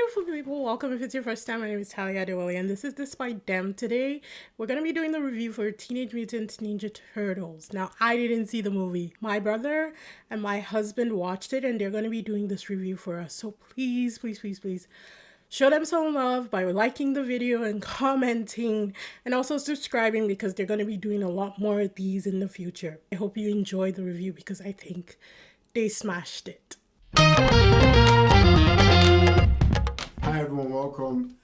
beautiful people, welcome. If it's your first time, my name is Talia Adewale, and this is Disbydem. Today, we're going to be doing the review for Teenage Mutant Ninja Turtles. Now, I didn't see the movie. My brother and my husband watched it, and they're going to be doing this review for us. So please, please, please, please, show them some love by liking the video and commenting, and also subscribing, because they're going to be doing a lot more of these in the future. I hope you enjoy the review, because I think they smashed it. Hi everyone, welcome.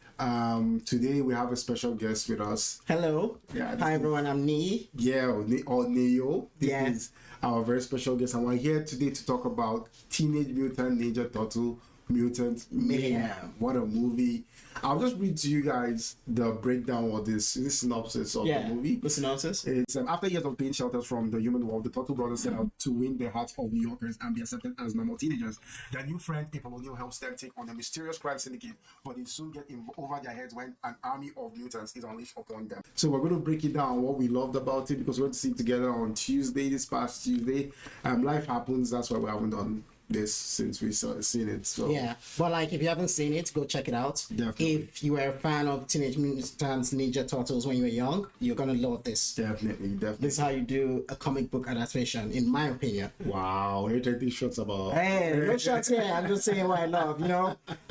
Today we have a special guest with us. Hello. Yeah. Hi everyone, I'm Nee. Yeah, or Neo. This is Yeah. our very special guest, and we're here today to talk about Teenage Mutant Ninja Turtle Mutant Mayhem. What a movie. I'll just read to you guys the breakdown of this synopsis of the movie. The synopsis. It's after years of pain shelters from the human world, the Turtle Brothers set out to win the hearts of New Yorkers and be accepted as normal teenagers. Their new friend, Malone, helps them take on a mysterious crime syndicate, but they soon get over their heads when an army of mutants is unleashed upon them. So we're going to break it down, what we loved about it, because we went to see it together on Tuesday, this past Tuesday. Life happens, that's why we haven't done this since we seen it. So Yeah, but like if you haven't seen it, go check it out. Definitely. If you were a fan of Teenage Mutant Ninja Turtles when you were young, you're gonna love this. Definitely. This is how you do a comic book adaptation, in my opinion. Wow, you're taking shots about. Hey, no shots here. I'm just saying what I love.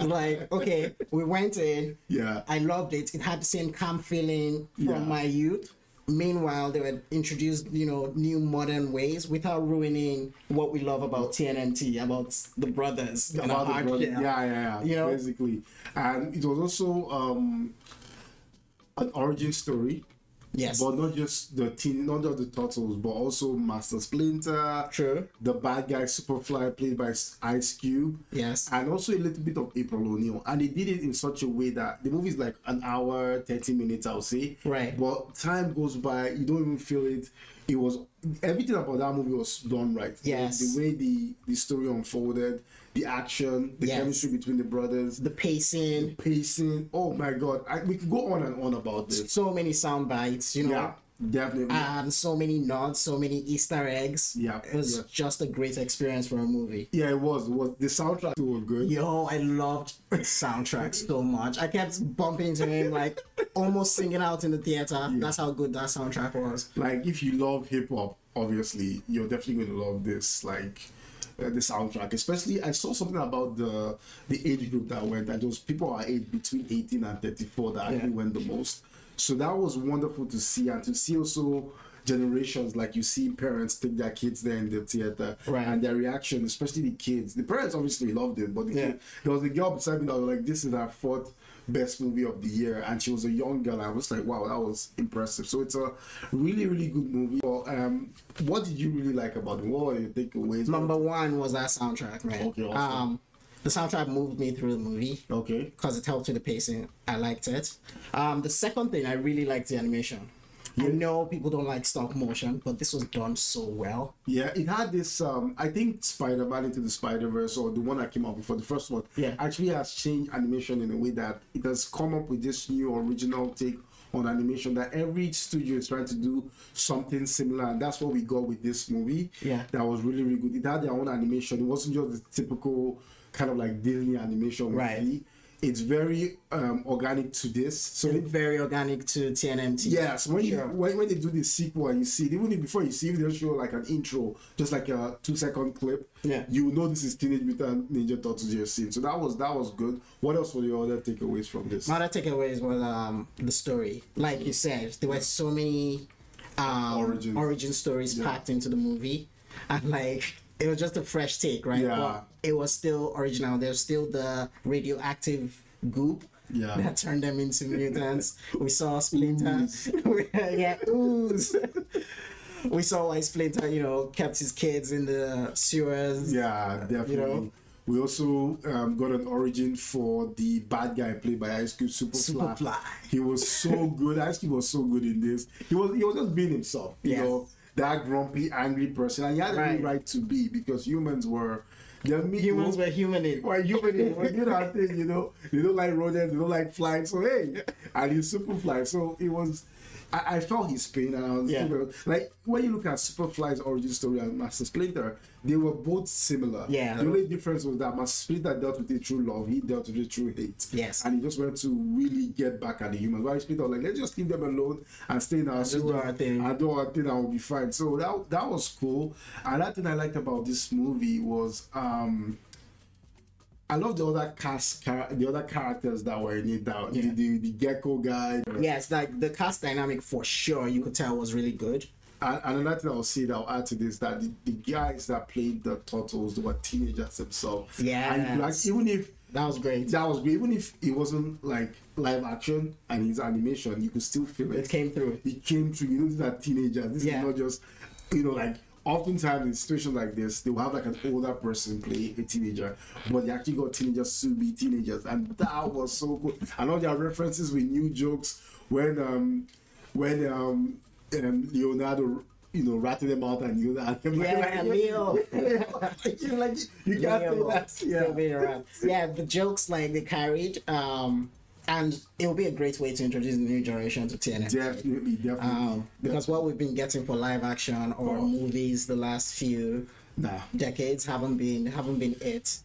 Like okay, we went in. Yeah. I loved it. It had the same calm feeling from my youth. Meanwhile, they were introduced, new modern ways without ruining what we love about TNMT, about the brothers. About the brothers. Yeah. Basically. And it was also an origin story. Yes. But not just not just the Turtles, but also Master Splinter. True. The bad guy Superfly, played by Ice Cube. Yes. And also a little bit of April O'Neil. And they did it in such a way that the movie is like an hour, 30 minutes, I'll say. Right. But time goes by, you don't even feel it. It was everything about that movie was done right. Yes. The way the story unfolded, the action, the chemistry between the brothers, The pacing. Oh my god, we could go on and on about this. So many sound bites, Yeah, definitely. so many nods, so many Easter eggs. Yeah, It was just a great experience for a movie. Yeah, it was. The soundtrack was good. Yo, I loved the soundtrack so much. I kept bumping into him, like almost singing out in the theater. That's how good that soundtrack was. Like, if you love hip hop, obviously you're definitely going to love this. Like, the soundtrack, especially I saw something about the age group that went, and those people are aged between 18 and 34 that actually went the most. So that was wonderful to see, and to see also generations, like you see parents take their kids there in the theater, and their reaction, especially the kids. The parents obviously loved it, but there was a girl beside me that was like, this is her fourth best movie of the year, and she was a young girl. I was like, wow, that was impressive. So it's a really, really good movie. Well, what did you really like about it? What were your takeaways? Number one was that soundtrack, man. Okay, awesome. The soundtrack moved me through the movie. Okay. Because it helped with the pacing. I liked it. The second thing, I really liked the animation. I know people don't like stop motion, but this was done so well. Yeah, it had this, I think Spider-Man Into the Spider-Verse, or the one that came out before, the first one, actually has changed animation in a way that it has come up with this new original take on animation, that every studio is trying to do something similar, and that's what we got with this movie. Yeah. That was really, really good. It had their own animation. It wasn't just the typical kind of like Disney animation. Right. It's very organic to this. So very organic to TNMT. Yes, when they do the sequel and you see it, even if before you see it, they'll show like an intro, just like a 2-second clip. Yeah. You know this is Teenage Mutant Ninja Turtles you're seeing. So that was good. What else were your other takeaways from this? My other takeaways was the story. Like you said, there were so many origin stories packed into the movie, and like it was just a fresh take, right? Yeah. But it was still original. There's still the radioactive goop that turned them into mutants. We saw Splinter. Ooze. We saw why Splinter, kept his kids in the sewers. Yeah, definitely. We also got an origin for the bad guy played by Ice Cube, Superfly. He was so good. Ice Cube was so good in this. He was just being himself. You know, that grumpy, angry person, and he had every right to be, because humans were human. Well, human. We did our thing, They don't like rodents, they don't like flying. So hey, and he's Superfly. So it was. I felt his pain, and I was like, when you look at Superfly's origin story and Master Splinter, they were both similar. Yeah. The only difference was that my Splinter dealt with it through love, he dealt with it through hate. Yes. And he just went to really get back at the humans. While Splinter was like, let's just leave them alone and stay in our do our thing. and do our thing and we'll be fine. So that was cool. And that thing I liked about this movie was I love the other characters that were in it. The gecko guy. Yes, like the cast dynamic for sure, you could tell was really good. And another thing I'll say that I'll add to this, that the guys that played the turtles, they were teenagers themselves. Yeah. And like, even if that was great. Even if it wasn't like live action and his animation, you could still feel it. It came through. It came through. You know, these are teenagers. This is not just, like, oftentimes in situations like this, they will have like an older person play a teenager, but they actually got teenagers to be teenagers, and that was so cool. And all their references with new jokes when Leonardo, ratted them out, and Leo. You can't say that. Yeah, the jokes like they carried, and it will be a great way to introduce the new generation to TNT. Definitely. Because what we've been getting for live action or movies the last few decades haven't been it.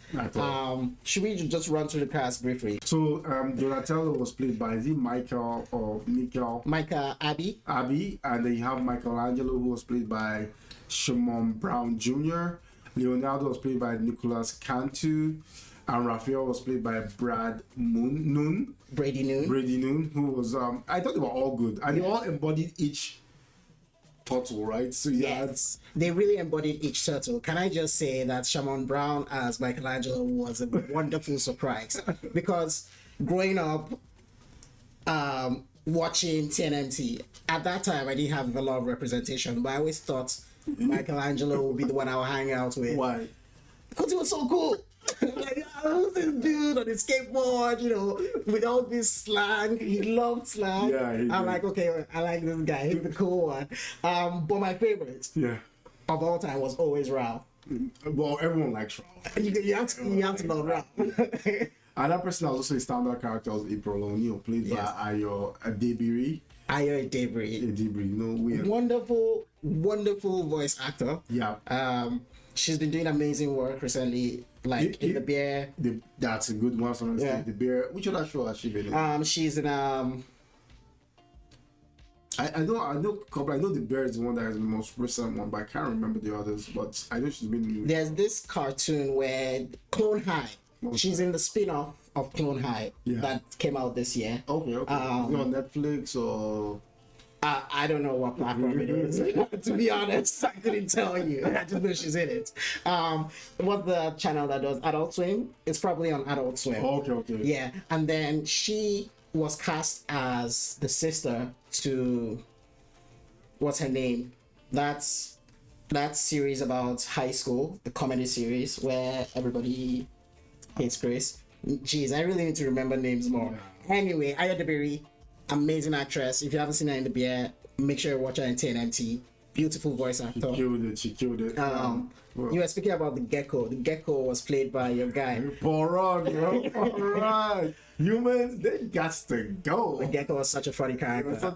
Should we just run through the cast briefly? So Donatello was played by Micah or Nicolas? Micah, Abbey, and then you have Michelangelo, who was played by Sharon Brown Jr. Leonardo was played by Nicolas Cantu. And Raphael was played by Brady Noon, who was I thought they were all good, and they all embodied each turtle, right? So yes, they really embodied each turtle. Can I just say that Sharon Brown as Michelangelo was a wonderful surprise, because growing up watching TNT at that time, I didn't have a lot of representation, but I always thought Michelangelo would be the one I would hang out with. Why? Because he was so cool. Like, who's this dude on his skateboard, with all this slang? He loved slang. Yeah, I'm like, okay, I like this guy. He's the cool one. But my favorite of all time was always Ralph. Well, everyone likes Ralph. You have to love Ralph. Another person that was also a standout character was April O'Neil, played by Edebiri. Edebiri. Weird. Wonderful voice actor. Yeah. She's been doing amazing work recently, like in The Bear. That's a good one. The Bear. Which other show has she been in? She's in I know The Bear is the one that is the most recent one, but I can't remember the others. But I know she's been in. There's this cartoon where Clone High. She's in the spin-off of Clone High that came out this year. Okay. Is it on Netflix or? I don't know what platform it is. To be honest, I couldn't tell you. I just know she's in it. What the channel that does Adult Swim? It's probably on Adult Swim. Okay. Yeah, and then she was cast as the sister to what's her name? That's that series about high school, the comedy series where everybody hates Grace. Jeez, I really need to remember names more. Anyway, Edebiri, amazing actress. If you haven't seen her in The Bear, make sure you watch her in TNT. Beautiful voice actor. She killed it. You were speaking about the gecko. The gecko was played by your guy. Paul Rudd, bro. All right. Humans, they got to go. The gecko was such a funny character.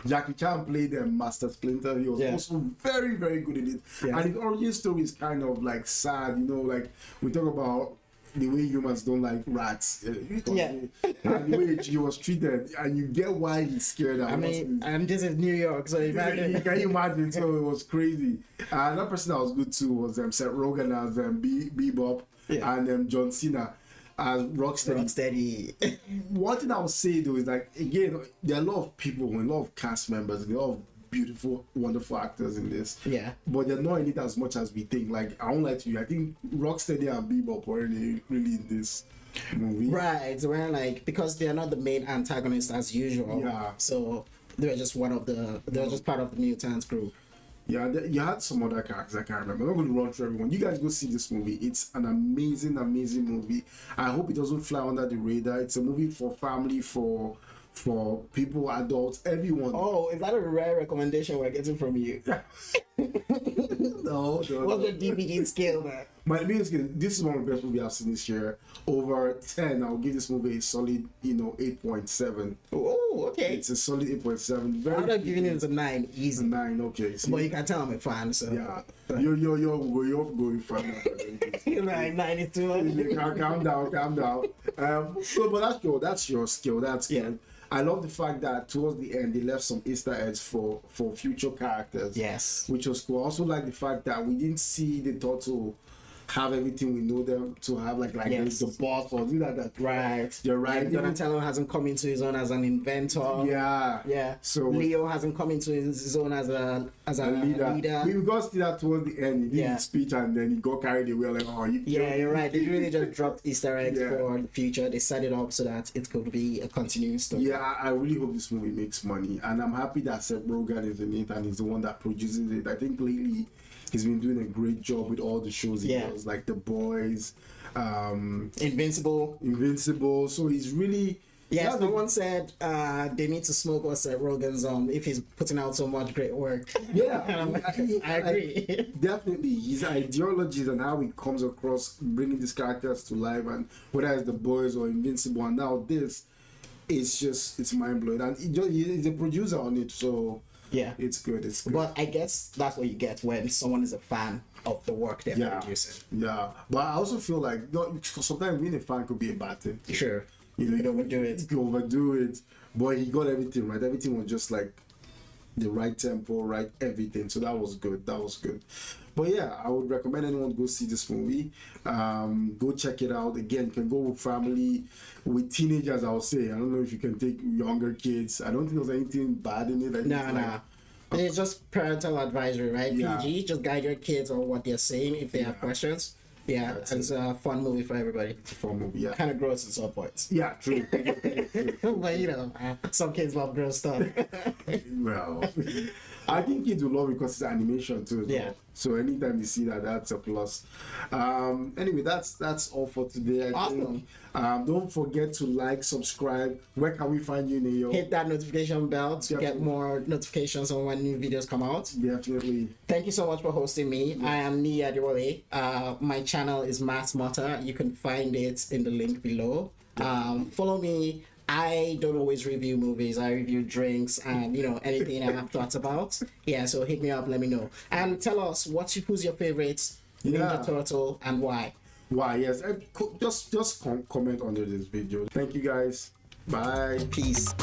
Jackie Chan played Master Splinter. He was also very, very good in it. And his origin story is kind of like sad, like we talk about the way humans don't like rats. And the way he was treated, and you get why he's scared. And this is New York, so imagine. Can you imagine? So it was crazy. Another person that was good too was Seth Rogen as Bebop, and John Cena as Rocksteady. One thing I would say though is, like, again, there are a lot of people, a lot of cast members, a lot of beautiful, wonderful actors in this. Yeah. But they're not in it as much as we think. Like, I won't lie to you, I think Rocksteady and Bebop were really in this movie. Right. So we're like, because they are not the main antagonists as usual. Yeah. So they were just part of the Mutants group. Yeah, you had some other characters I can't remember. I'm not going to run through everyone. You guys go see this movie. It's an amazing, amazing movie. I hope it doesn't fly under the radar. It's a movie for family, for people, adults, everyone. Oh, is that a rare recommendation we're getting from you? No. What's the DVD scale, man? My opinion, this is one of the best movies I've seen this year. Over 10, I'll give this movie a solid, 8.7. Oh, okay. It's a solid 8.7. Very. I would have given it a 9, easy. 9, okay. See? But you can tell I'm a fan, so. Yeah. You're going fan. Right, 92. Calm down. So, but that's your skill. That's good. Yeah. I love the fact that towards the end they left some Easter eggs for future characters. Yes. Which was cool. I also like the fact that we didn't see the turtle have everything we know them to have, like yes. the boss or things like that. Right. You're right. Like Donatello hasn't come into his own as an inventor. Yeah. Yeah. So Leo hasn't come into his own as a leader. We got to see that towards the end. He did his speech and then he got carried away. Like, oh, you're right. They really just dropped Easter eggs for the future. They set it up so that it could be a continuing story. Yeah, I really hope this movie makes money, and I'm happy that Seth Rogen is in it and he's the one that produces it. I think lately he's been doing a great job with all the shows he does, like The Boys, Invincible. So he's really. Yeah, someone said they need to smoke what Seth Rogen's on if he's putting out so much great work. Yeah, I agree. Definitely, his ideologies and how he comes across bringing these characters to life, and whether it's The Boys or Invincible, and now this, it's mind blowing, and he's a producer on it, so yeah, it's good. But I guess that's what you get when someone is a fan of the work they're producing. Yeah, but I also feel like sometimes being a fan could be a bad thing. Sure. You overdo it. You overdo it. But he got everything right. Everything was just like the right tempo, right everything. So that was good. But yeah, I would recommend anyone go see this movie. Go check it out. Again, you can go with family, with teenagers, I'll say. I don't know if you can take younger kids. I don't think there's anything bad in it. No. It's just parental advisory, right? Yeah. PG, just guide your kids on what they're saying if they have questions. Yeah, it's a fun movie for everybody. It's a fun movie, yeah. Kind of gross at some points. Yeah, true. But some kids love gross stuff. Well, I think kids will love it because it's animation too. Yeah. So anytime you see that, that's a plus. Anyway, that's all for today. I think. Don't forget to like, subscribe. Where can we find you, Neo? Hit that notification bell to get more notifications on when new videos come out. Definitely. Thank you so much for hosting me. I am Nia Adewale. My channel is Mass Motta. You can find it in the link below. Follow me. I don't always review movies. I review drinks and anything I have thoughts about. Yeah, so hit me up. Let me know and tell us who's your favorite Ninja Turtle and why. Why? Yes, just comment under this video. Thank you guys. Bye. Peace.